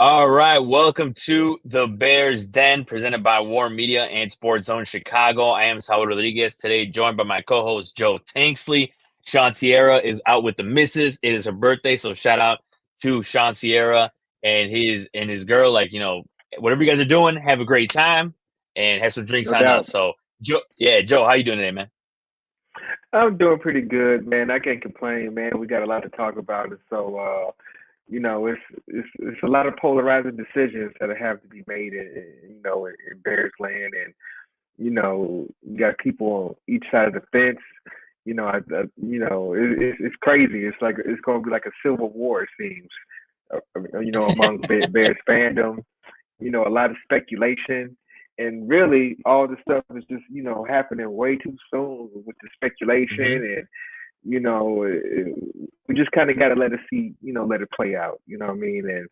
All right, welcome to the Bears Den, presented by War Media and Sports Zone Chicago. I am Saul Rodriguez, today joined by my co-host Joe Tanksley. Shawn Sierra is out with the missus. It is her birthday, so shout out to Shawn Sierra and his girl. Whatever you guys are doing, have a great time and have some drinks No on us. doubt. So, Joe, how you doing today, man? I'm doing pretty good, man. I can't complain, man. We got a lot to talk about, and so it's a lot of polarizing decisions that have to be made in Bears land, and you got people on each side of the fence. It's crazy. It's like it's going to be like a civil war, it seems. Among Bears fandom. A lot of speculation. And really, all the stuff is just, happening way too soon with the speculation. Hmm. And, we just kind of got to let it play out. You know what I mean? And,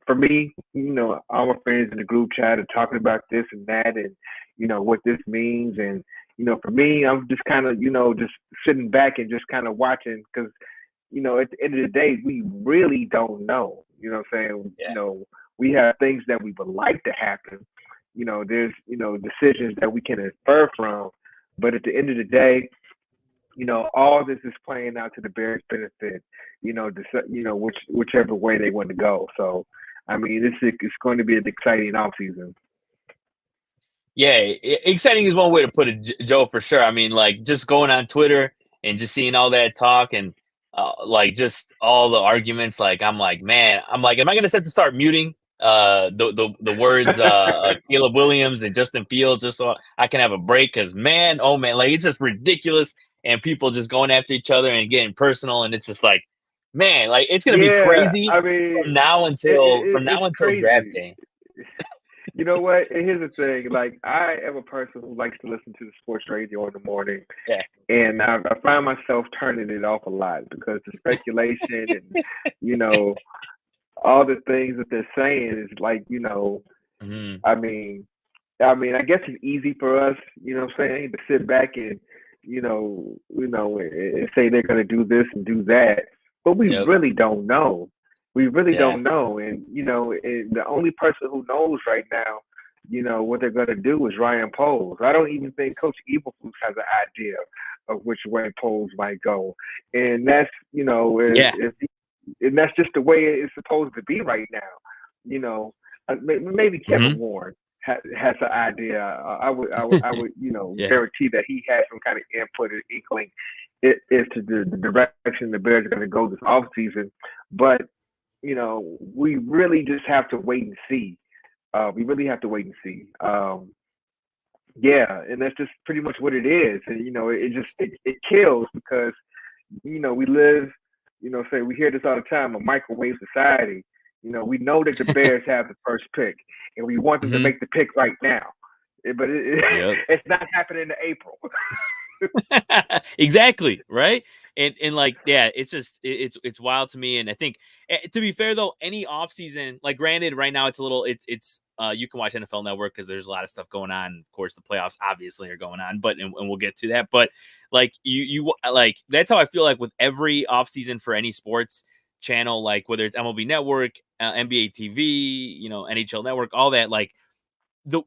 for me, all my friends in the group chat are talking about this and that and, what this means. And, for me, I'm just kind of, just sitting back and just kind of watching because, at the end of the day, we really don't know. You know what I'm saying? Yeah. We have things that we would like to happen. There's, decisions that we can infer from. But at the end of the day, all this is playing out to the Bears' benefit, whichever way they want to go. So, I mean, it's going to be an exciting offseason. Yeah, exciting is one way to put it, Joe, for sure. I mean, like just going on Twitter and just seeing all that talk and just all the arguments. Like, I'm like, man, am I gonna set to start muting the words Caleb Williams and Justin Fields just so I can have a break? Because man, oh man, like it's just ridiculous and people just going after each other and getting personal, and it's just like, man, like it's gonna be Yeah, crazy I mean, from now it's until draft crazy. day. You know what? And here's the thing. Like, I am a person who likes to listen to the sports radio in the morning, Yeah. and I find myself turning it off a lot because the speculation and you know all the things that they're saying is like Hmm. I mean, I guess it's easy for us, what I'm saying, to sit back and and say they're going to do this and do that, but we Yep. really don't know. We really Yeah. don't know, and and the only person who knows right now, what they're going to do is Ryan Poles. I don't even think Coach Eberflus has an idea of which way Poles might go, and that's Yeah. and that's just the way it's supposed to be right now. Maybe Kevin Hmm. Warren has an idea. I would Yeah. guarantee that he has some kind of input or inkling as to the direction the Bears are going to go this offseason. But we really just have to wait and see. We really have to wait and see. Yeah, and that's just pretty much what it is. And it kills because we live, say we hear this all the time, a microwave society. We know that the Bears have the first pick, and we want them to Hmm. make the pick right now. But Yep. it's not happening in April. Exactly, right? And like, yeah, it's just it's wild to me. And I think, to be fair though, any offseason, like granted, right now it's a little it's you can watch NFL Network because there's a lot of stuff going on. Of course, the playoffs obviously are going on, but and we'll get to that. But like you like that's how I feel like with every offseason for any sports channel, like whether it's MLB Network, NBA TV, NHL Network, all that, like the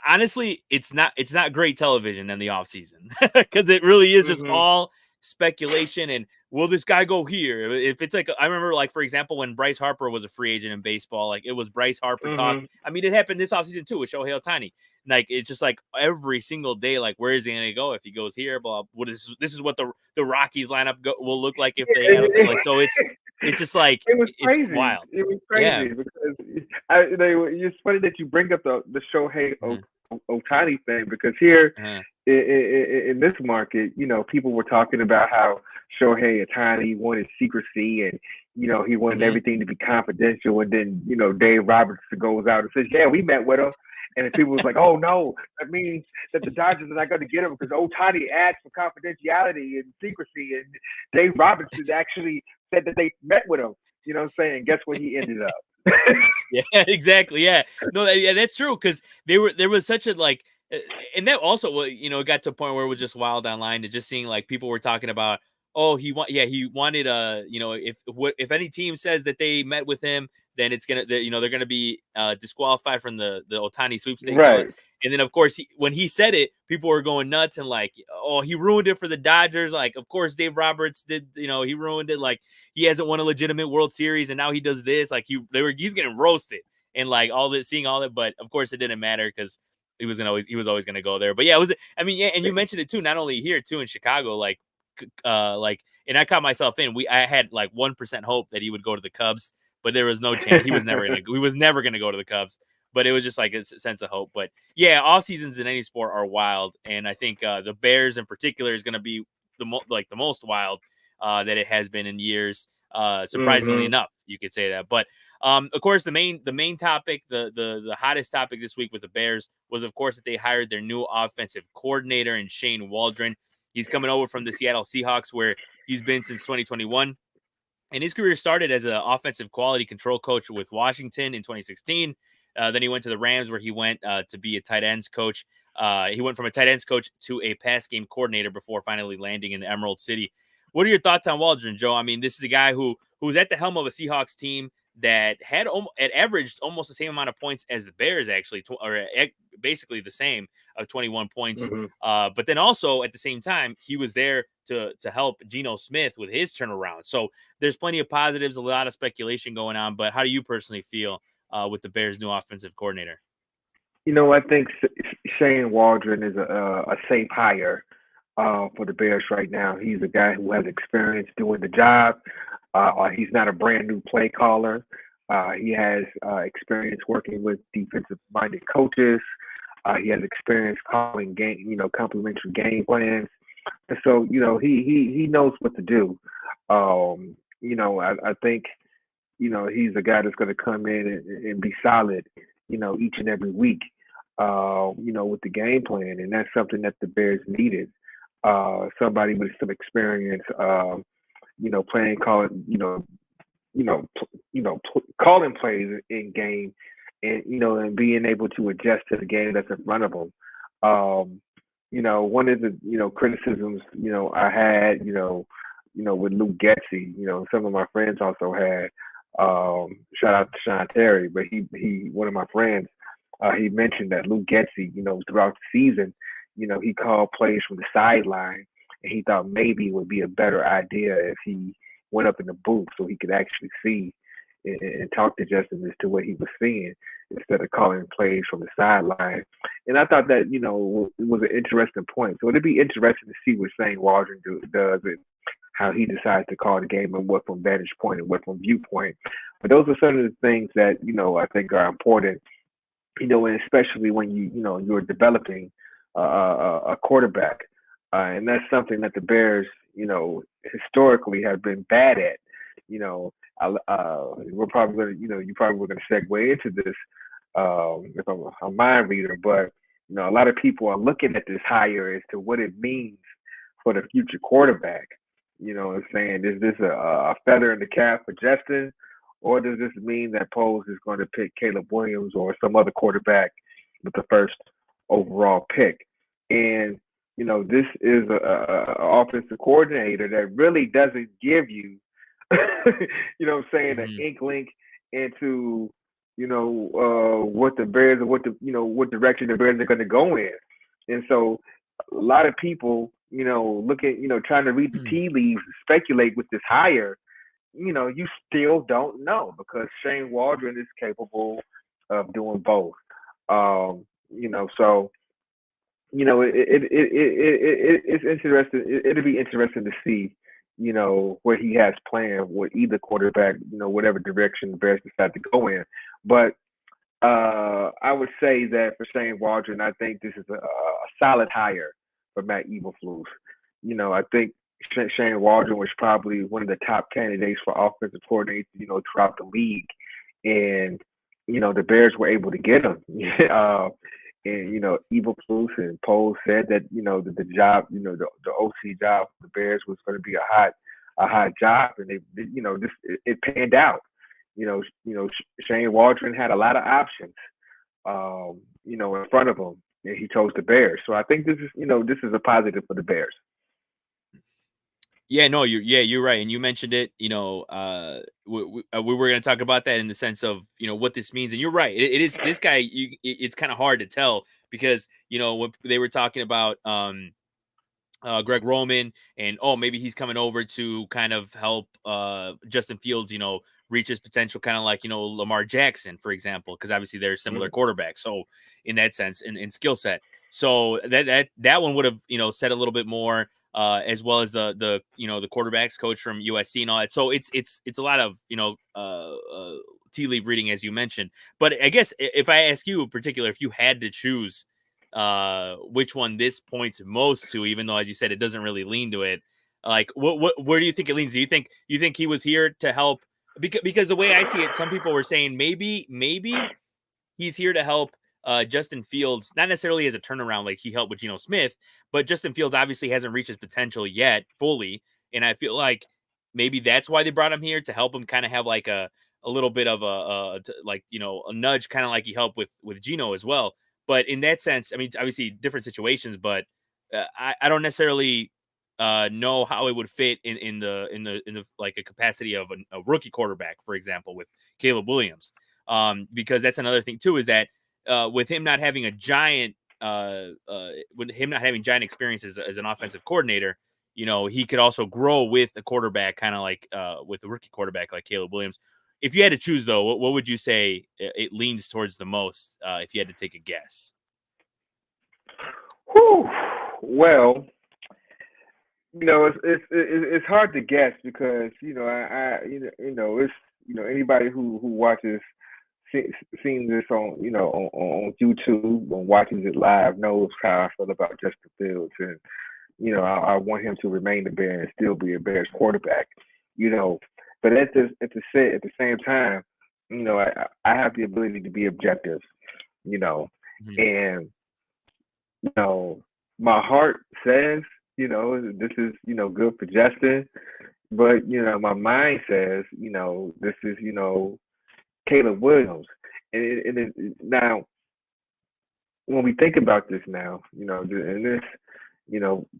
honestly, it's not great television in the offseason because it really is just Mm-hmm. all speculation and will this guy go here? If it's like I remember, like for example, when Bryce Harper was a free agent in baseball, like it was Bryce Harper talk. Mm-hmm. I mean, it happened this offseason too with Shohei Ohtani. Like it's just like every single day, like where is he gonna go if he goes here? Blah. What is this is what the Rockies lineup will look like if they have like so it's just like It was it's crazy. wild. It was Yeah. crazy because it's funny that you bring up the Shohei Uh-huh. Ohtani thing because here Uh-huh. in this market, people were talking about how Shohei Ohtani wanted secrecy and he wanted Hmm. everything to be confidential, and then Dave Robertson goes out and says, "Yeah, we met with him." And then people was like, "Oh no, that means that the Dodgers are not going to get him because Ohtani asked for confidentiality and secrecy." And Dave Robertson actually said that they met with him. You know what I'm saying? Guess where he ended up? Yeah, exactly. Yeah, no, yeah, that's true because there was such a like, and that also it got to a point where it was just wild online to just seeing like people were talking about Oh, he wanted if any team says that they met with him, then it's gonna they're gonna be disqualified from the Otani sweepstakes and all that. Right. And then of course when he said it, people were going nuts and like, oh, he ruined it for the Dodgers. Like, of course Dave Roberts did, he ruined it. Like, he hasn't won a legitimate World Series and now he does this. Like, he's getting roasted and like seeing all that, but of course it didn't matter because he was always gonna go there. But yeah, and you mentioned it too, not only here too in Chicago, and I caught myself I had like 1% hope that he would go to the Cubs, but there was no chance. He was never gonna go to the Cubs, but it was just like a sense of hope. But yeah, off seasons in any sport are wild, and I think the Bears in particular is going to be the most wild that it has been in years. Surprisingly enough, you could say that. But of course, the main topic, the hottest topic this week with the Bears was, of course, that they hired their new offensive coordinator in Shane Waldron. He's coming over from the Seattle Seahawks, where he's been since 2021. And his career started as an offensive quality control coach with Washington in 2016. Then he went to the Rams, where he went to be a tight ends coach. He went from a tight ends coach to a pass game coordinator before finally landing in the Emerald City. What are your thoughts on Waldron, Joe? I mean, this is a guy who was at the helm of a Seahawks team that had averaged almost the same amount of points as the Bears, actually, or basically the same of 21 points. But then also at the same time, he was there to help Geno Smith with his turnaround. So there's plenty of positives, a lot of speculation going on. But how do you personally feel with the Bears' new offensive coordinator? I think Shane Waldron is a safe hire for the Bears right now. He's a guy who has experience doing the job. He's not a brand new play caller. He has experience working with defensive-minded coaches. He has experience calling complimentary game plans. And so, he knows what to do. I think, he's a guy that's going to come in and be solid, each and every week, with the game plan. And that's something that the Bears needed. Somebody with some experience, playing, calling plays in game, and being able to adjust to the game that's in front of them. One of the criticisms I had with Luke Getsy, some of my friends also had. Shout out to Shawn Terry, but he one of my friends, he mentioned that Luke Getsy, throughout the season, he called plays from the sideline, and he thought maybe it would be a better idea if he went up in the booth so he could actually see and talk to Justin as to what he was seeing instead of calling plays from the sideline. And I thought that, it was an interesting point. So it'd be interesting to see what Shane Waldron does and how he decides to call the game and what from vantage point and what from viewpoint. But those are some of the things that, I think are important, and especially when you're developing a quarterback. And that's something that the Bears, historically have been bad at. We're probably going to, you probably were going to segue into this if I'm a mind reader, but a lot of people are looking at this hire as to what it means for the future quarterback. And saying, is this a feather in the cap for Justin, or does this mean that Poles is going to pick Caleb Williams or some other quarterback with the first overall pick? And this is a offensive coordinator that really doesn't give you, an inkling into, what the Bears or what direction the Bears are going to go in. And so a lot of people, trying to read the tea leaves, speculate with this hire, you still don't know because Shane Waldron is capable of doing both. So it's interesting. It'll be interesting to see, where he has planned with either quarterback, whatever direction the Bears decide to go in. But I would say that for Shane Waldron, I think this is a solid hire for Matt Eberflus. I think Shane Waldron was probably one of the top candidates for offensive coordinator, throughout the league. And, the Bears were able to get him. And, Eberflus and Poles said that, the job, the OC job for the Bears was going to be a hot job. And it panned out. Shane Waldron had a lot of options, in front of him, and he chose the Bears. So I think this is a positive for the Bears. Yeah, no, you're right, and you mentioned it. We were going to talk about that in the sense of what this means, and you're right. It is this guy. It's kind of hard to tell because when they were talking about Greg Roman and maybe he's coming over to kind of help Justin Fields, reach his potential, kind of like Lamar Jackson, for example, because obviously they're similar quarterbacks. So in that sense, in skill set, so that one would have said a little bit more. As well as the the quarterbacks coach from USC and all that. So it's a lot of tea leaf reading, as you mentioned. But I guess if I ask you in particular, if you had to choose which one this points most to, even though as you said it doesn't really lean to it, like where do you think it leans? Do you think he was here to help? Because the way I see it, some people were saying maybe he's here to help Justin Fields, not necessarily as a turnaround like he helped with Geno Smith, but Justin Fields obviously hasn't reached his potential yet fully. And I feel like maybe that's why they brought him here, to help him kind of have like a little bit of a nudge, kind of like he helped with Geno as well. But in that sense, I mean, obviously different situations, but I don't necessarily know how it would fit in the like a capacity of a rookie quarterback, for example, with Caleb Williams. Because that's another thing too, is that with him not having a giant, with him not having giant experience as an offensive coordinator, he could also grow with a quarterback, kind of like with a rookie quarterback like Caleb Williams. If you had to choose, though, what would you say it leans towards the most? If you had to take a guess. Whew. Well, it's hard to guess because it's anybody who watches seen this on on YouTube and watches it live knows how I feel about Justin Fields, and I want him to remain the Bear and still be a Bears quarterback. But at the same time, I have the ability to be objective. And my heart says this is good for Justin, but my mind says this is Caleb Williams. Now, when we think about this now, and this,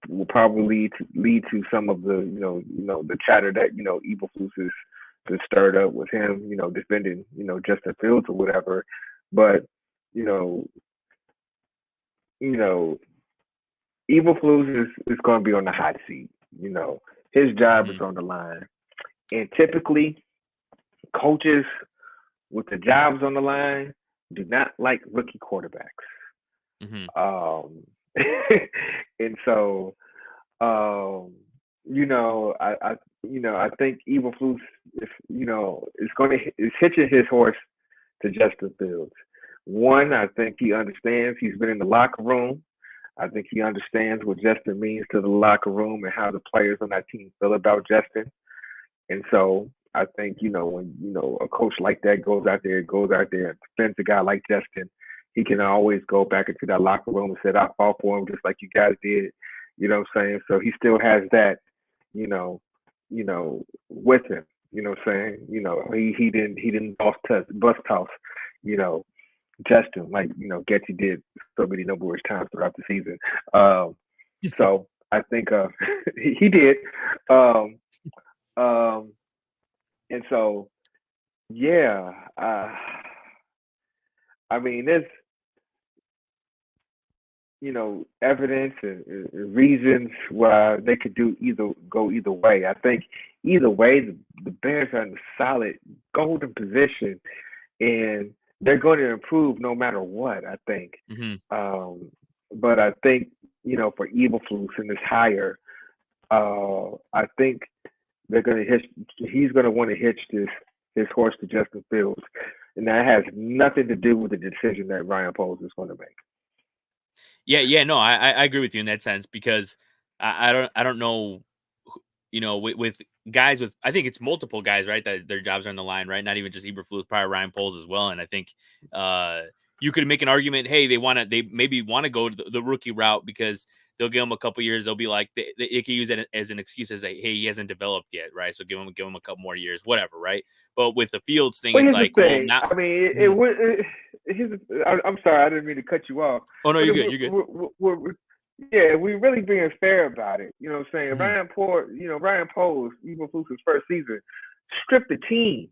will probably lead to some of the, the chatter that, Eberflus is stirred up with him, defending, Justin Fields or whatever. But, Eberflus is going to be on the hot seat. His job is on the line. And typically, coaches with the jobs on the line do not like rookie quarterbacks. And so, I think Eberflus is hitching his horse to Justin Fields. One, I think he understands. He's been in the locker room. I think he understands what Justin means to the locker room and how the players on that team feel about Justin. And so I think, when, a coach like that goes out there and defends a guy like Justin, he can always go back into that locker room and say, I fought for him just like you guys did. You know what I'm saying? So he still has that, with him. You know what I'm saying? He didn't bus toss, Justin, like, Getty did so many numerous times throughout the season. So I think he did. And so, yeah, I mean, there's, evidence and reasons why they could go either way. I think either way, the Bears are in a solid golden position, and they're going to improve no matter what, I think. But I think, for Eberflus in this hire, I think he's going to want to hitch his horse to Justin Fields. And that has nothing to do with the decision that Ryan Poles is going to make. Yeah, no, I agree with you in that sense, because I don't know, with guys with, I think it's multiple guys, right, that their jobs are on the line, right? Not even just Eberflus, probably Ryan Poles as well. And I think you could make an argument, hey, they maybe want to go to the rookie route because they'll give him a couple years. They'll be like, they could use it as an excuse, as hey, he hasn't developed yet, right? So give him a couple more years, whatever, right? But with the Fields thing, it's like, well, not. I mean, I'm sorry, I didn't mean to cut you off. Oh no, you're good. You're good. yeah, we really being fair about it. You know what I'm saying? Mm-hmm. Ryan Poles, even Fluke's first season, stripped the team.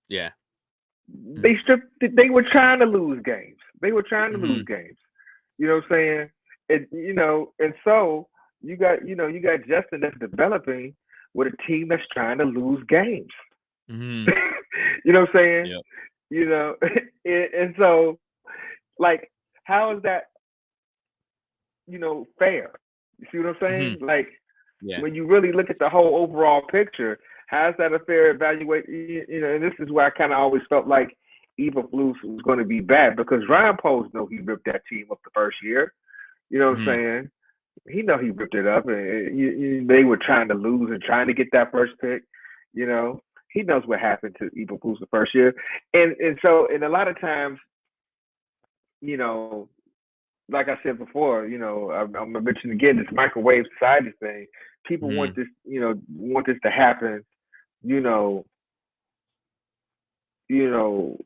Yeah. They were trying to lose games. They were trying to lose Mm-hmm. games. You know what I'm saying? And so you got Justin that's developing with a team that's trying to lose games. Mm-hmm. You know what I'm saying? Yep. You know, and so like, how is that, fair? You see what I'm Mm-hmm. saying? Like, Yeah. when you really look at the whole overall picture, how's that a fair evaluation? And this is where I kind of always felt like Eberflus was going to be bad because Ryan Poles know he ripped that team up the first year. You know what I'm Mm-hmm. saying? He know he ripped it up, and they were trying to lose and trying to get that first pick. You know, he knows what happened to Eberflus the first year, and a lot of times, you know, like I said before, I'm gonna mention again this microwave society thing. People want Mm-hmm. this, want this to happen, you know, you know,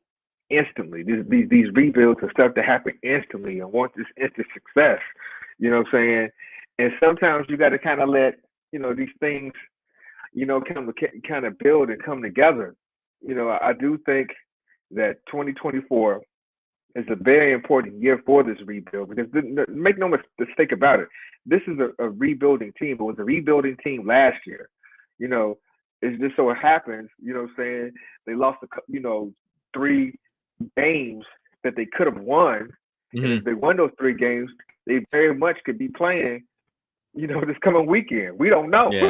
instantly. These rebuilds and stuff to happen instantly, and want this instant success. You know what I'm saying? And sometimes you got to kind of let these things, kind of build and come together. I do think that 2024 is a very important year for this rebuild because make no mistake about it, this is a rebuilding team. It was a rebuilding team last year. You know, it's just so it happens. You know, what I'm saying they lost three games that they could have won, and Mm-hmm. if they won those three games, they very much could be playing. This coming weekend. We don't know. Yeah.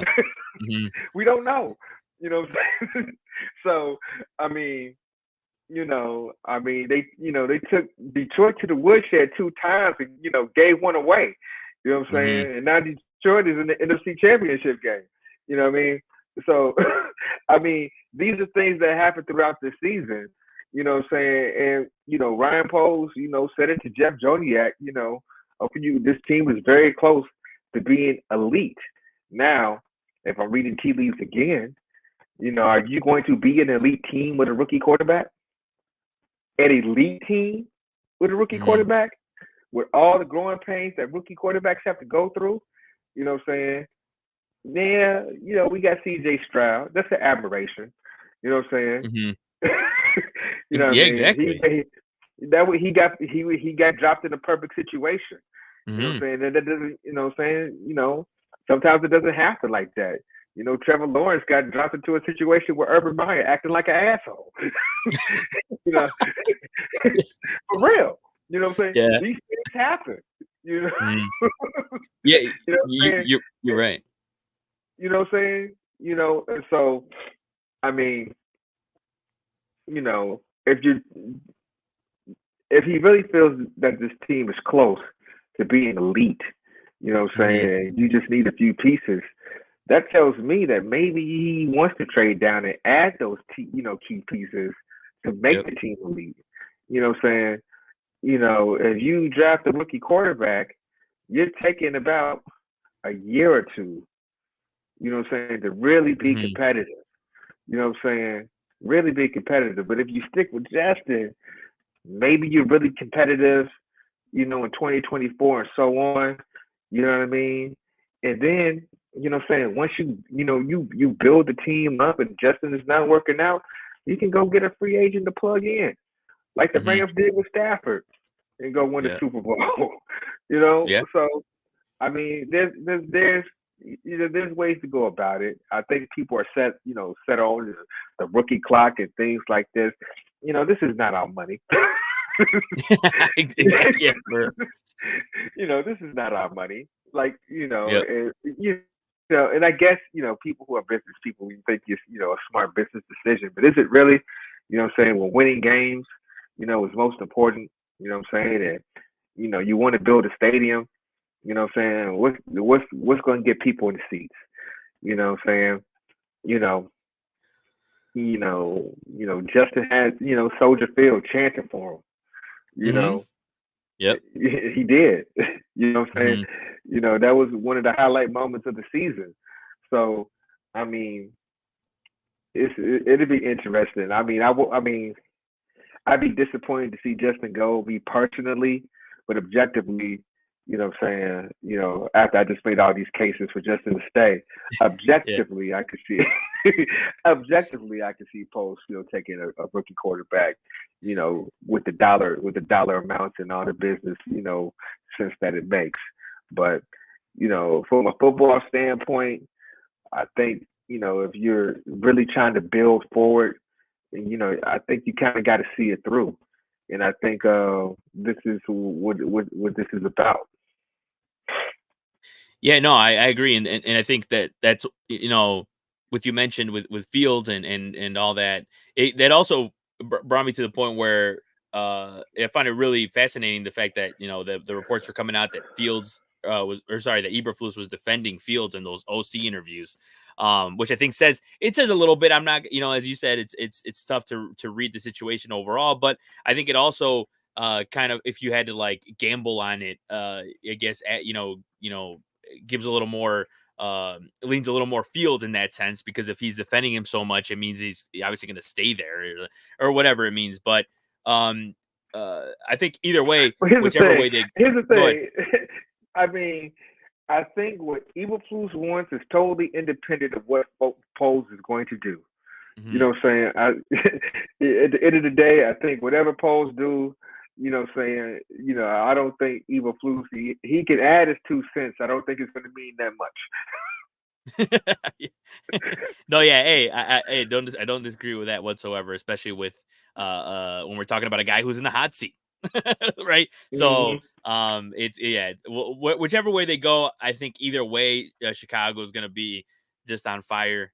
Mm-hmm. We don't know. What I'm saying? So, I mean, they took Detroit to the woodshed 2 times and, gave one away. You know what I'm Mm-hmm. saying? And now Detroit is in the NFC Championship game. You know what I mean? So, I mean, these are things that happen throughout the season. You know what I'm saying? And, Ryan Poles, said it to Jeff Joniak, this team is very close to being elite. Now, if I'm reading tea leaves again, are you going to be an elite team with a rookie quarterback? An elite team with a rookie Mm-hmm. quarterback, with all the growing pains that rookie quarterbacks have to go through? You know what I'm saying? Yeah, we got CJ Stroud. That's an aberration. You know what I'm Mm-hmm. saying? You know what I Yeah, mean? exactly. He got dropped in a perfect situation. You know what Mm-hmm. I'm saying? That doesn't, what I'm saying? Sometimes it doesn't happen like that. Trevor Lawrence got dropped into a situation where Urban Meyer acting like an asshole. you know, for real. You know what I'm saying? Yeah. These things happen. You know, Mm-hmm. Yeah. you know what I'm saying? You're right. You know what I'm saying? And so I mean, if he really feels that this team is close to being elite, you know what I'm Mm-hmm. saying, and you just need a few pieces, that tells me that maybe he wants to trade down and add those key pieces to make Yep. the team elite. You know what I'm saying? If you draft a rookie quarterback, you're taking about a year or two, what I'm saying, to really be Mm-hmm. competitive. You know what I'm saying? Really be competitive. But if you stick with Justin, maybe you're really competitive, in 2024 and so on. You know what I mean? And then, what I'm saying, once you build the team up and Justin is not working out, you can go get a free agent to plug in, like the Mm-hmm. Rams did with Stafford, and go win the Yeah. Super Bowl. Yeah. So I mean, there's ways to go about it. I think people are set on the rookie clock and things like this. This is not our money. Exactly. Yeah. This is not our money. Like, Yep. and I guess, people who are business people, you think it's, a smart business decision, but is it really? You know what I'm saying? Well, winning games, is most important. You know what I'm saying? And, you want to build a stadium. You know what I'm saying? What's going to get people in the seats? You know what I'm saying? You know, Justin had, Soldier Field chanting for him. Mm-hmm. Yep. He did. You know what I'm saying? Mm-hmm. That was one of the highlight moments of the season. So, I mean, it'd be interesting. I'd be disappointed to see Justin go, me personally, but objectively, You know what I'm saying? You know, after I just made all these cases for Justin to stay, Yeah. objectively I could see objectively I could see Poles, taking a rookie quarterback, with the dollar amounts and all the business, sense that it makes. But, from a football standpoint, I think, if you're really trying to build forward, I think you kind of got to see it through. And I think this is what this is about. Yeah, no, I agree, and I think that's what you mentioned with Fields and all that. That also brought me to the point where I find it really fascinating the fact that the reports were coming out that Fields that Eberflus was defending Fields in those OC interviews, which I think says a little bit. I'm not, as you said, it's tough to read the situation overall, but I think it also kind of, if you had to like gamble on it, I guess gives a little more leans a little more Fields in that sense, because if he's defending him so much, it means he's obviously going to stay there, or whatever it means. But um I think either way, But here's the whichever thing. way they Here's the go ahead. thing. I mean, I think what Eberflus wants is totally independent of what Poles is going to do. You Mhm. know what I'm saying? At the end of the day, I think whatever Poles do, I don't think Eberflus, he can add his 2 cents. I don't think it's going to mean that No, yeah, hey, I don't disagree with that whatsoever, especially with when we're talking about a guy who's in the hot seat, right? So, much. it's yeah, whichever way they go, I think either way, Chicago is going to be just on fire.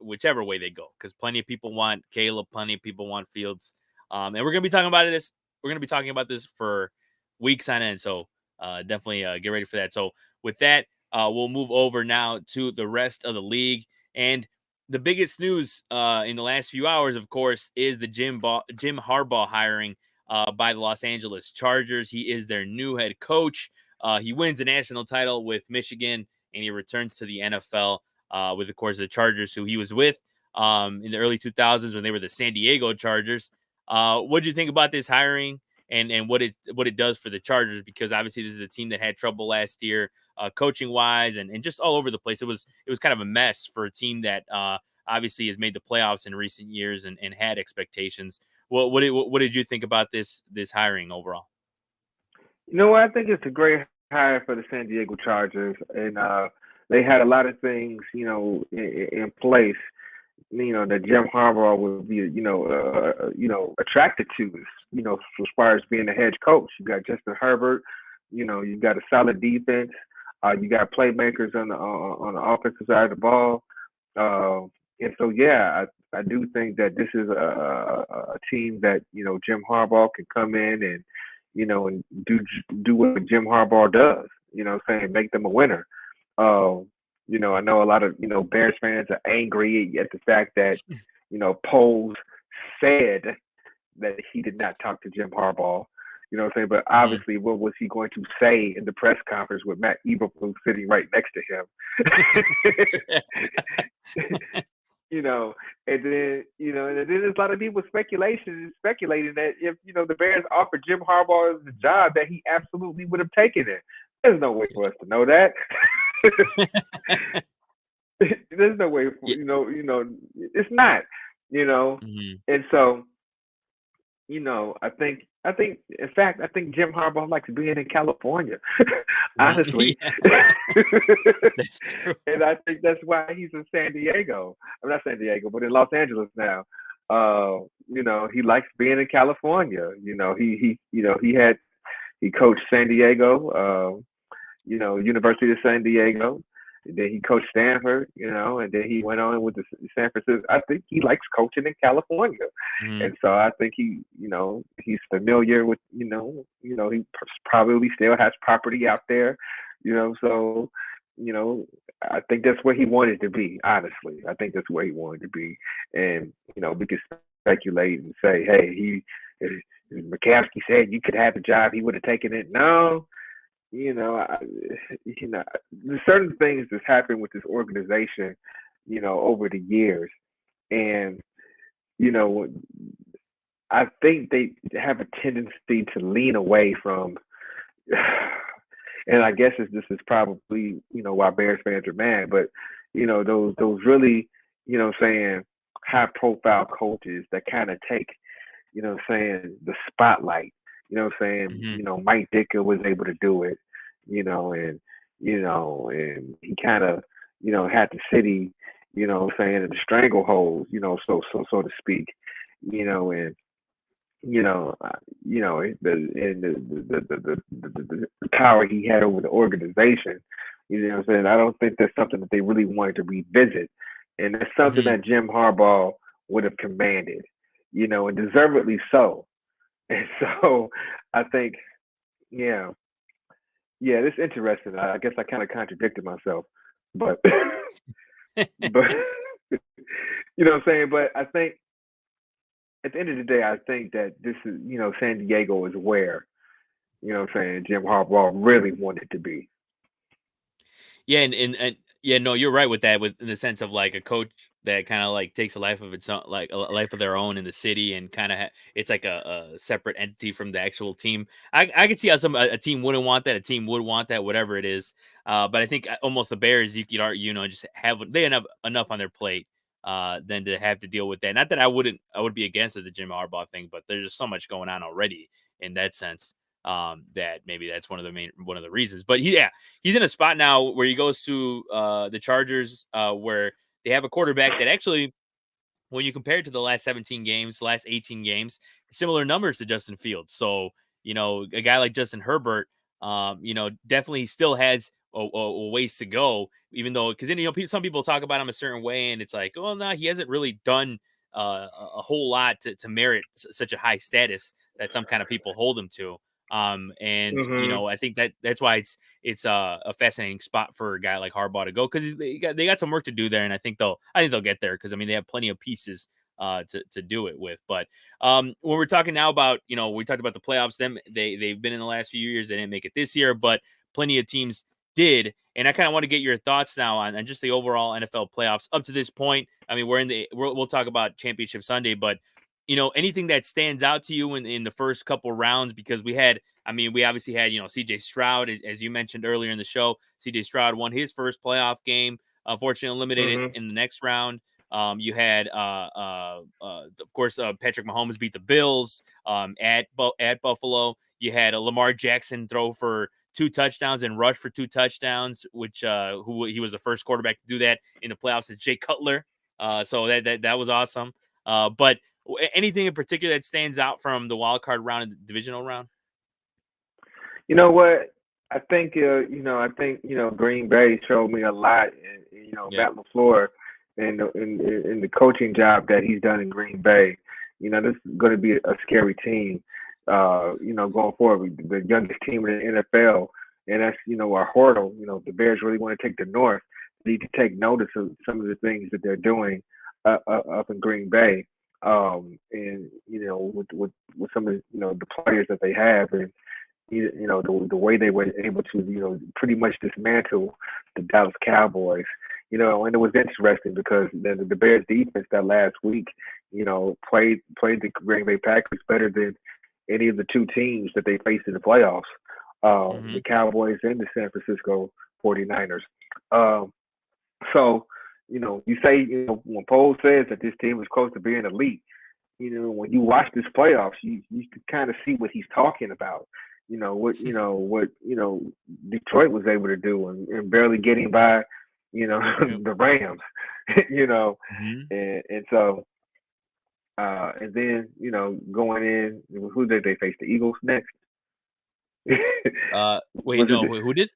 Whichever way they go, because plenty of people want Caleb, plenty of people want Fields, and we're going to be talking about this. We're going to be talking about this for weeks on end. So, definitely get ready for that. So, with that. We'll move over now to the rest of the league. And the biggest news in the last few hours, of course, is the Jim Harbaugh hiring by the Los Angeles Chargers. He is their new head coach. He wins a national title with Michigan, and he returns to the NFL with, of course, the Chargers, who he was with in the early 2000s when they were the San Diego Chargers. What do you think about this hiring and what it does for the Chargers? Because obviously this is a team that had trouble last year, coaching wise, and just all over the place. It was kind of a mess for a team that obviously has made the playoffs in recent years and had expectations. What did you think about this hiring overall? I think it's a great hire for the San Diego Chargers, and they had a lot of things, in place, that Jim Harbaugh would be, attracted to, as far as being a head coach. You got Justin Herbert, you got a solid defense, you got playmakers on the offensive side of the ball, and so yeah, I do think that this is a team that Jim Harbaugh can come in and and do what Jim Harbaugh does. Saying make them a winner. Uh, I know a lot of Bears fans are angry at the fact that Poles said that he did not talk to Jim Harbaugh. But Mhm. obviously, what was he going to say in the press conference with Matt Eberflus sitting right next to him? And then there's a lot of people speculating that if the Bears offered Jim Harbaugh the job, that he absolutely would have taken it. There's no way for us to know that. There's no way for Yeah. it's not, you know, Mhm. and so I think in fact I think Jim Harbaugh likes being in California, honestly, Yeah, that's true. and I think that's why he's in San Diego. I'm not San Diego, but in Los Angeles now. He likes being in California. He coached San Diego. University of San Diego. And then he coached Stanford, and then he went on with the San Francisco. I think he likes coaching in California, Mhm. and so I think he's familiar with, he probably still has property out there, so you know, I think that's where he wanted to be. Honestly, I think that's where he wanted to be, and we can speculate and say, hey, if McCaskey said you could have the job, he would have taken it. No, you know, I, there's certain things that's happened with this organization, over the years, and you know, I think they have a tendency to lean away from and I guess this is probably why Bears fans are mad, but those really saying high profile coaches that kind of take saying the spotlight. Saying Hmm. Mike Dicker was able to do it. And and he kind of had the city saying in the stranglehold. So to speak. And the and the power he had over the organization. What I'm saying? I don't think that's something that they really wanted to revisit, and that's something Hmm. that Jim Harbaugh would have commanded, and deservedly so. And so I think, yeah, yeah, it's interesting. I guess I kind of contradicted myself, but but what I'm saying. But I think at the end of the day, I think that this is San Diego is where what I'm saying, Jim Harbaugh really wanted to be. Yeah, and yeah, no, you're right with that. With in the sense of like a coach that kind of like takes a life of its own, like a life of their own in the city, and kind of it's like a separate entity from the actual team. I could see how a team wouldn't want that, a team would want that, whatever it is. But I think almost the Bears, you could argue, just have they have enough on their plate than to have to deal with that. Not that I would be against the Jim Harbaugh thing, but there's just so much going on already in that sense. That maybe that's one of the reasons. But yeah, he's in a spot now where he goes to the Chargers, where they have a quarterback that actually, when you compare it to the last 17 games, last 18 games, similar numbers to Justin Fields. So, a guy like Justin Herbert, definitely still has a ways to go, even though, because then, some people talk about him a certain way, and it's like, oh, no, he hasn't really done a whole lot to merit such a high status that some kind of people hold him to. And Mhm. I think that's why it's a fascinating spot for a guy like Harbaugh to go, because they got some work to do there, and I think they'll get there, because I mean they have plenty of pieces to do it with. But when we're talking now about we talked about the playoffs, they've been in the last few years, they didn't make it this year, but plenty of teams did. And I kind of want to get your thoughts now on just the overall NFL playoffs up to this point. I mean, we'll talk about Championship Sunday, but anything that stands out to you in the first couple rounds, because we obviously had, CJ Stroud, as you mentioned earlier in the show. CJ Stroud won his first playoff game, unfortunately eliminated Mhm. in the next round. You had, of course, Patrick Mahomes beat the Bills at Buffalo. You had Lamar Jackson throw for 2 touchdowns and rush for 2 touchdowns, which who he was the first quarterback to do that in the playoffs since Jay Cutler. So that was awesome. But anything in particular that stands out from the wild card round and the divisional round? You know what? I think Green Bay showed me a lot, and Yeah. Matt LaFleur, and the coaching job that he's done in Green Bay. This is going to be a scary team. Going forward, the youngest team in the NFL, and that's our hurdle. The Bears really want to take the North. They need to take notice of some of the things that they're doing up in Green Bay, and with some of the players that they have, and the way they were able to pretty much dismantle the Dallas Cowboys. And it was interesting because the Bears defense that last week, played the Green Bay Packers better than any of the two teams that they faced in the playoffs, Hmm. the Cowboys and the San Francisco 49ers. Um, so, you say, when Poles says that this team is close to being elite, when you watch this playoffs, you can kind of see what he's talking about. What Detroit was able to do, and barely getting by, Yep. the Rams, you know, Hmm. and so and then going in, who did they face? The Eagles next. Wait, Was it no, who did?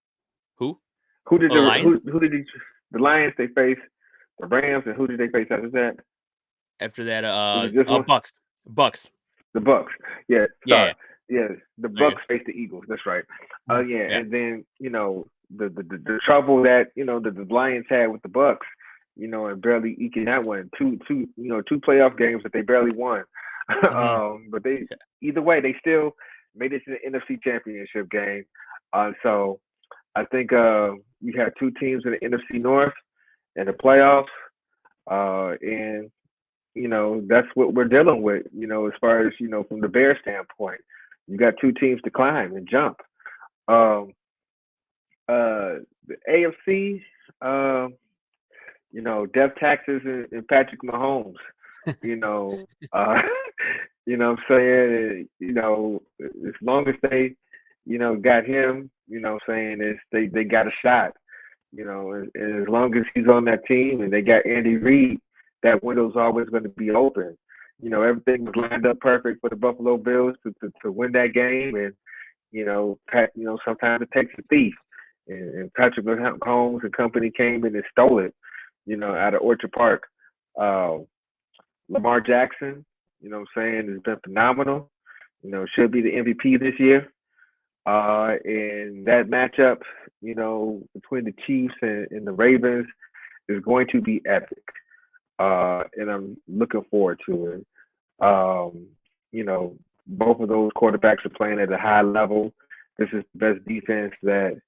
Who? who did Oh, the Lions? the Lions they faced? The Rams, and who did they face after that? After that, Was it just one? Bucks. Bucks. The Bucks. Yeah, Yeah, sorry. yeah. Yeah, the Okay. Bucks faced the Eagles. That's right. Mhm. Yeah, Yeah. and then the trouble that the Lions had with the Bucks, and barely eking that one. Two playoff games that they barely won. Hmm. But they either way they still made it to the NFC Championship game. So I think you have two teams in the NFC North in the playoffs, and that's what we're dealing with, as far as, from the Bear standpoint. You got two teams to climb and jump. Um, the AFC, death taxes and Patrick Mahomes. You know, you know what I'm saying? As long as they, got him, what I'm saying is they got a shot. And as long as he's on that team and they got Andy Reid, that window's always going to be open. Everything was lined up perfect for the Buffalo Bills to win that game, and sometimes it takes a thief, and Patrick Mahomes and company came in and stole it, out of Orchard Park. Lamar Jackson, what I'm saying, has been phenomenal. Should be the MVP this year. And that matchup, between the Chiefs and the Ravens is going to be epic. And I'm looking forward to it. Both of those quarterbacks are playing at a high level. This is the best defense that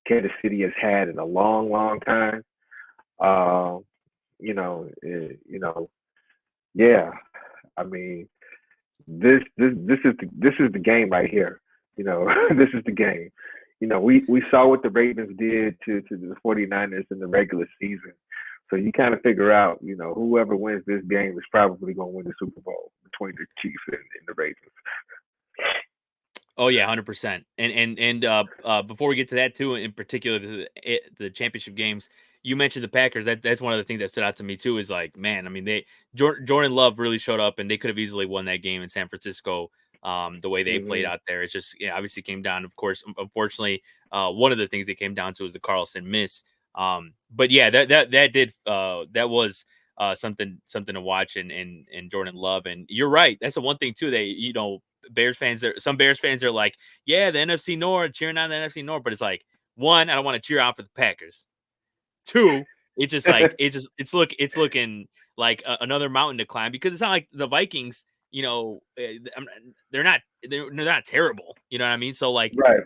Kansas City has had in a long, long time. Yeah. I mean, this is the game right here. This is the game. We saw what the Ravens did to the 49ers in the regular season. So you kind of figure out, whoever wins this game is probably going to win the Super Bowl between the Chiefs and the Ravens. Oh yeah, 100%. And before we get to that too, in particular the championship games, you mentioned the Packers. That's one of the things that stood out to me too. Is like, man, I mean, Jordan Love really showed up, and they could have easily won that game in San Francisco. The way they played out there, it's just obviously came down. Of course, unfortunately, one of the things it came down to was the Carlson miss. But yeah, that was something to watch, and Jordan Love. And you're right. That's the one thing too. Some Bears fans are like, yeah, the NFC North, cheering on the NFC North, but it's like, one, I don't want to cheer on for the Packers. Two, it's just like it's looking like another mountain to climb, because it's not like the Vikings, they're not terrible, you know what I mean? So like, right.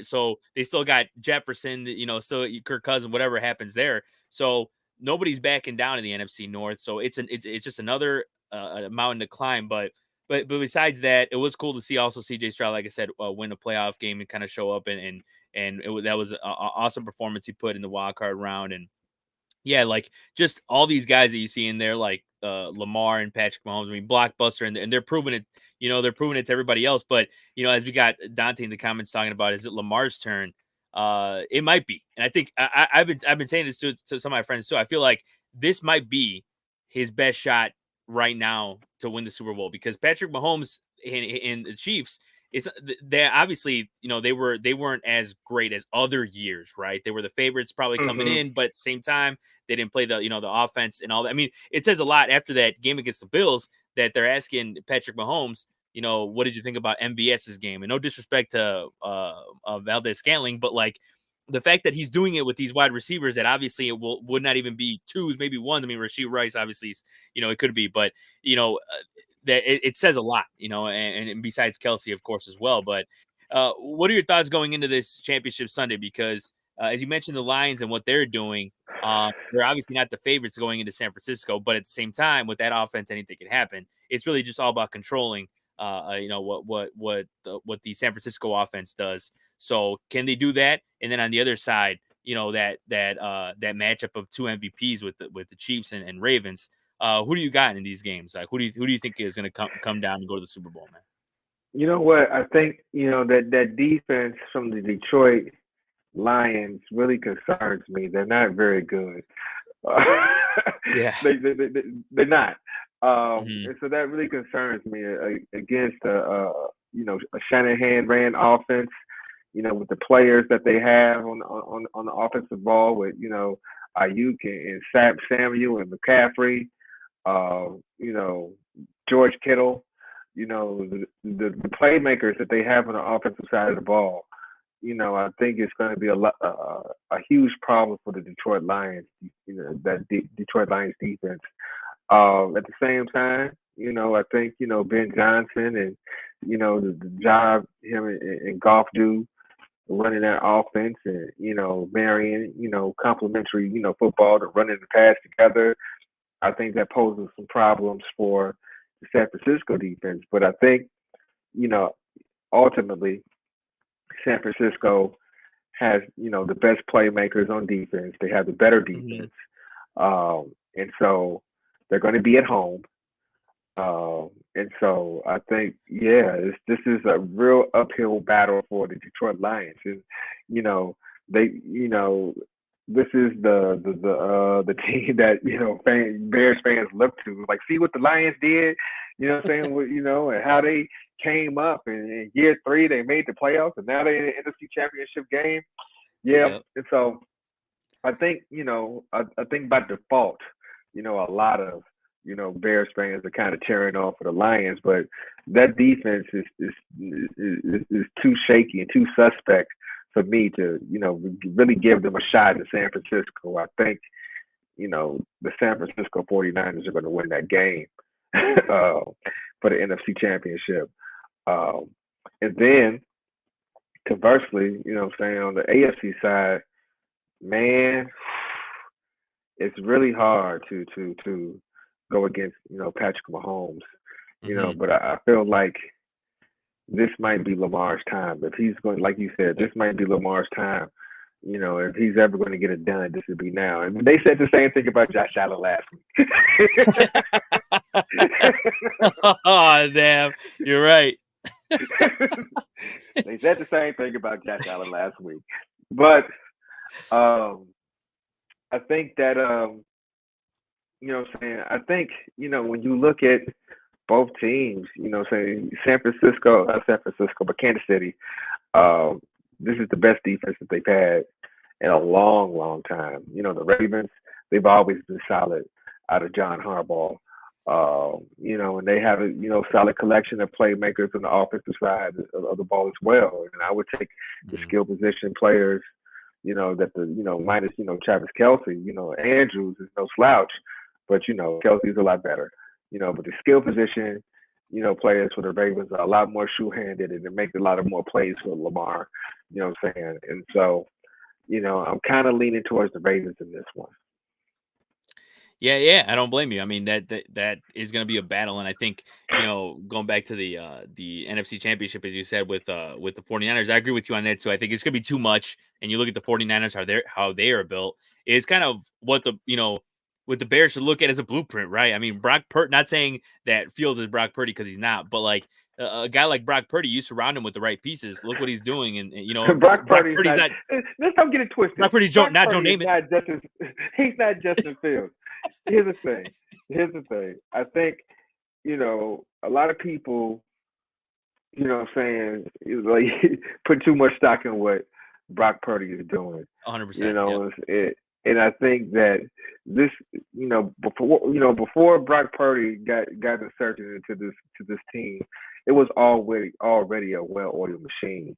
so they still got Jefferson, still Kirk Cousins, whatever happens there. So nobody's backing down in the NFC North. So it's just another mountain to climb, but besides that, it was cool to see also CJ Stroud, like I said, win a playoff game and kind of show up, and that was an awesome performance he put in the wild card round. And yeah, like just all these guys that you see in there, like Lamar and Patrick Mahomes, I mean, blockbuster, and they're proving it. They're proving it to everybody else. But as we got Dante in the comments talking about, is it Lamar's turn? It might be, and I think I've been saying this to some of my friends too. I feel like this might be his best shot right now to win the Super Bowl, because Patrick Mahomes and the Chiefs, they obviously, they weren't as great as other years, right? They were the favorites probably coming in, but at the same time, they didn't play the offense and all that. I mean, it says a lot after that game against the Bills that they're asking Patrick Mahomes, what did you think about MVS's game? And no disrespect to Valdez-Scantling, but like, the fact that he's doing it with these wide receivers that obviously it would not even be twos, maybe ones. I mean, Rashee Rice, obviously, it could be, but that it says a lot, and besides Kelsey, of course, as well. But what are your thoughts going into this championship Sunday? Because as you mentioned, the Lions and what they're doing, they're obviously not the favorites going into San Francisco, but at the same time, with that offense, anything can happen. It's really just all about controlling, what the San Francisco offense does. So can they do that? And then on the other side, that matchup of two MVPs with the Chiefs and Ravens. Who do you got in these games? Like, who do you think is going to come down and go to the Super Bowl, man? You know what? I think that defense from the Detroit Lions really concerns me. They're not very good. Yeah, they're not. And so that really concerns me against a Shanahan ran offense. With the players that they have on the offensive ball, with Ayuk and Samuel and McCaffrey, George Kittle, the playmakers that they have on the offensive side of the ball. I think it's going to be a huge problem for the Detroit Lions. That Detroit Lions defense. At the same time, I think Ben Johnson and the job him and Goff do running that offense, and marrying complementary football to running the pass together. I think that poses some problems for the San Francisco defense. But I think ultimately San Francisco has, the best playmakers on defense. They have the better Mm-hmm. defense. And so they're going to be at home. And so I think, yeah, this is a real uphill battle for the Detroit Lions. And, you know, this is the team that, Bears fans look to. Like, see what the Lions did, what I'm saying? And how they came up in year 3, they made the playoffs, and now they're in the NFC Championship game. Yeah. Yeah. And so I think, I think by default, a lot of, Bears fans are kind of tearing off for the Lions, but that defense is too shaky and too suspect for me to, really give them a shot in San Francisco. I think, the San Francisco 49ers are going to win that game for the NFC Championship. Um, and then, conversely, what I'm saying, on the AFC side, man, it's really hard to go against Patrick Mahomes. Mm-hmm. But I feel like this might be Lamar's time. If he's going, like you said, this might be Lamar's time. If he's ever going to get it done, this would be now. And they said the same thing about Josh Allen last week. Oh, damn. You're right. They said the same thing about Josh Allen last week. But I think that what I'm saying, I think, when you look at both teams, saying not San Francisco, but Kansas City, this is the best defense that they've had in a long, long time. The Ravens, they've always been solid out of John Harbaugh. And they have a solid collection of playmakers on the offensive side of the ball as well. And I would take the Mm-hmm. skill position players, that minus Travis Kelce, Andrews is no slouch, but Kelsey's a lot better. But the skill position, players for the Ravens are a lot more shoe-handed and they make a lot of more plays for Lamar. You know what I'm saying? And so, I'm kind of leaning towards the Ravens in this one. Yeah, I don't blame you. I mean, that is going to be a battle, and I think, going back to the NFC Championship, as you said, with the 49ers, I agree with you on that too. I think it's going to be too much, and you look at the 49ers, how they are built, is kind of what what the Bears should look at as a blueprint, right? I mean, Brock Purdy, not saying that Fields is Brock Purdy because he's not, but like a guy like Brock Purdy, you surround him with the right pieces. Look what he's doing, and Brock Brock Purdy's Purdy's not. not Let's don't get it twisted. Brock Purdy's Brock not Joe Purdy is Namath. not Justin. He's not Justin Fields. Here's the thing. I think a lot of people, what I'm saying, like put too much stock in what Brock Purdy is doing. 100%. Yeah. And I think that this, before Brock Purdy got inserted into this team, it was already a well-oiled machine.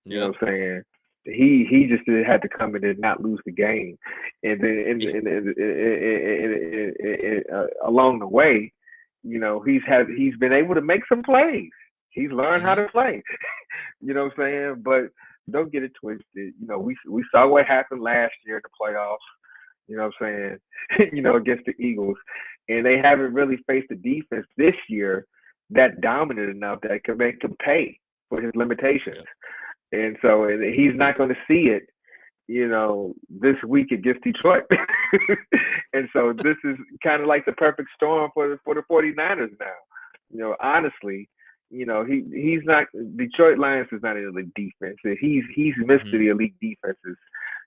You know Yep. what I'm saying? He just had to come in and not lose the game, and then along the way, he's been able to make some plays. He's learned how Mm-hmm. to play. You know what I'm saying? But don't get it twisted. We saw what happened last year in the playoffs. You know what I'm saying? Against the Eagles, and they haven't really faced a defense this year that dominant enough that can make him pay for his limitations. Yep. And so he's not going to see it, this week against Detroit. And so this is kind of like the perfect storm for the 49ers now. Honestly, he's not Detroit Lions is not an elite defense. He's missed Mm-hmm. the elite defenses,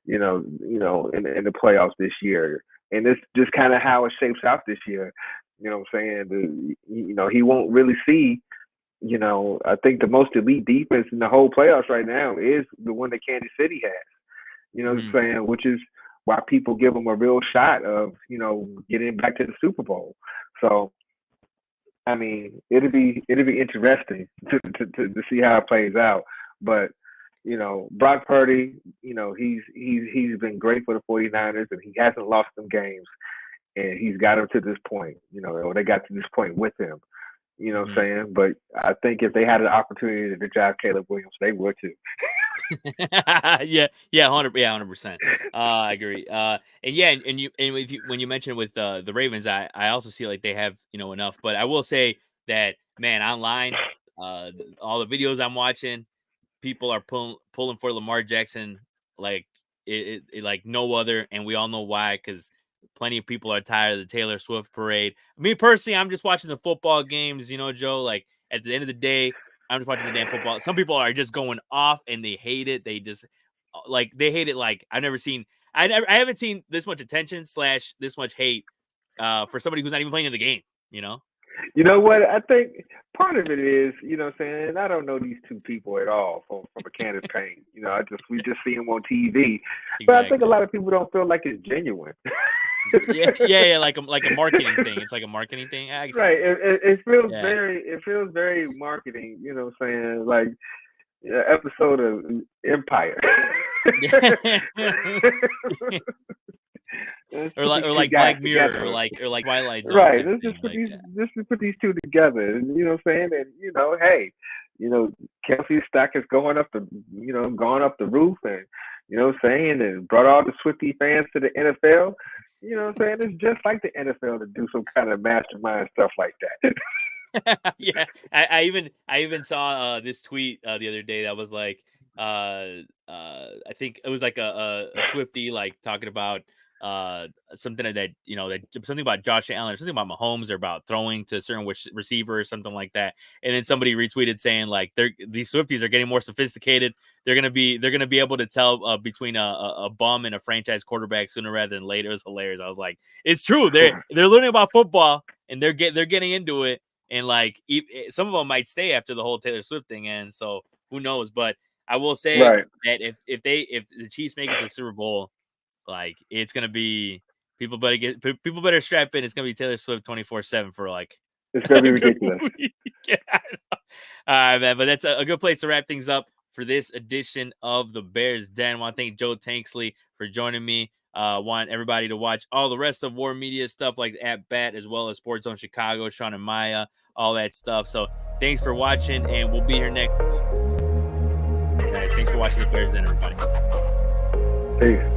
in the playoffs this year. And it's just kind of how it shapes out this year. You know what I'm saying? He won't really see I think the most elite defense in the whole playoffs right now is the one that Kansas City has. You know what I'm Mm-hmm. saying? Which is why people give them a real shot of, getting back to the Super Bowl. So, I mean, it'll be interesting to see how it plays out. But, Brock Purdy, he's been great for the 49ers and he hasn't lost them games. And he's got them to this point, or they got to this point with him. You know what I'm Mm-hmm. saying? But I think if they had an opportunity to draft Caleb Williams, they would too. Yeah, 100%. I agree. And yeah, and you and with you, when you mentioned with the Ravens, I also see like they have enough. But I will say that, man, online, all the videos I'm watching, people are pulling for Lamar Jackson like like no other, and we all know why, because plenty of people are tired of the Taylor Swift parade. Me personally, I'm just watching the football games, Joe. Like at the end of the day, I'm just watching the damn football. Some people are just going off and they hate it. They just they hate it like I've never seen. I haven't seen this much attention / this much hate for somebody who's not even playing in the game. You know what? I think part of it is, what I'm saying, I don't know these two people at all from a can of paint. We just see them on TV. Exactly. But I think a lot of people don't feel like it's genuine. yeah, like a marketing thing. It's like a marketing thing. Right. It feels very marketing, what I'm saying? Like episode of Empire. or like Black Mirror, or like Twilight Zone. Right. Let's just put these two together, and you know what I'm saying? And hey, Kelsey's stock is going up the roof, and you know what I'm saying, and brought all the Swiftie fans to the NFL. You know what I'm saying? It's just like the NFL to do some kind of mastermind stuff like that. Yeah, I even saw this tweet the other day that was like, I think it was like a Swiftie like talking about something that something about Josh Allen or something about Mahomes, or about throwing to a certain receiver or something like that, and then somebody retweeted saying like these Swifties are getting more sophisticated. They're gonna be able to tell between a bum and a franchise quarterback sooner rather than later. It was hilarious. I was like, it's true. They're learning about football and they're getting into it, and like some of them might stay after the whole Taylor Swift thing ends. So who knows? But I will say that if the Chiefs make it to the Super Bowl, like it's gonna be people better strap in. It's gonna be Taylor Swift 24/7 for like. It's gonna be ridiculous. Yeah, all right, man. But that's a good place to wrap things up for this edition of the Bears Den. I want to thank Joe Tanksley for joining me. Want everybody to watch all the rest of War Media stuff like At Bat, as well as Sports Zone Chicago, Sean and Maya, all that stuff. So thanks for watching, and we'll be here next. Guys, thanks for watching the Bears Den, everybody. Peace.